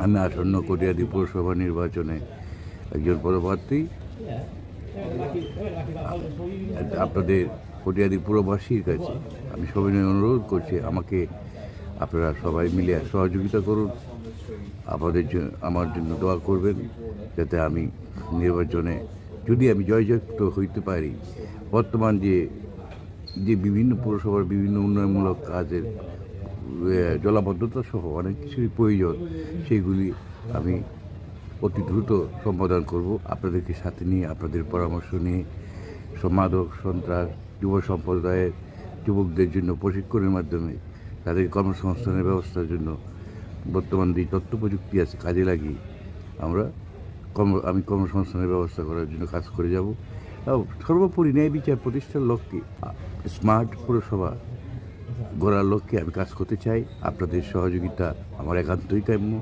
আমি আসন্ন কটিয়াদী পৌরসভা নির্বাচনে একজন পদপ্রার্থী। আপনাদের কটিয়াদী পুরবাসীর কাছে আমি সবিনয় অনুরোধ করছি, আমাকে আপনারা সবাই মিলে সহযোগিতা করুন। আমার জন্য দোয়া করবেন, যাতে আমি নির্বাচনে যদি আমি জয়যুক্ত হইতে পারি। বর্তমান যে বিভিন্ন পৌরসভার বিভিন্ন উন্নয়নমূলক কাজের জলাবদ্ধতা সহ অনেক কিছুই প্রয়োজন, সেইগুলি আমি অতি দ্রুত সম্পাদন করব। আপনাদেরকে সাথে নিয়ে, আপনাদের পরামর্শ নিয়ে মাদক সন্ত্রাস যুব সম্প্রদায়ের যুবকদের জন্য প্রশিক্ষণের মাধ্যমে তাদের কর্মসংস্থানের ব্যবস্থার জন্য বর্তমান যে তথ্য প্রযুক্তি আছে কাজে লাগিয়ে আমি কর্মসংস্থানের ব্যবস্থা করার জন্য কাজ করে যাব। সর্বোপরি ন্যায় বিচার প্রতিষ্ঠার লক্ষ্যে স্মার্ট পৌরসভা গড়ার লক্ষ্যে আমি কাজ করতে চাই। আপনাদের সহযোগিতা আমার একান্তই কাম্য।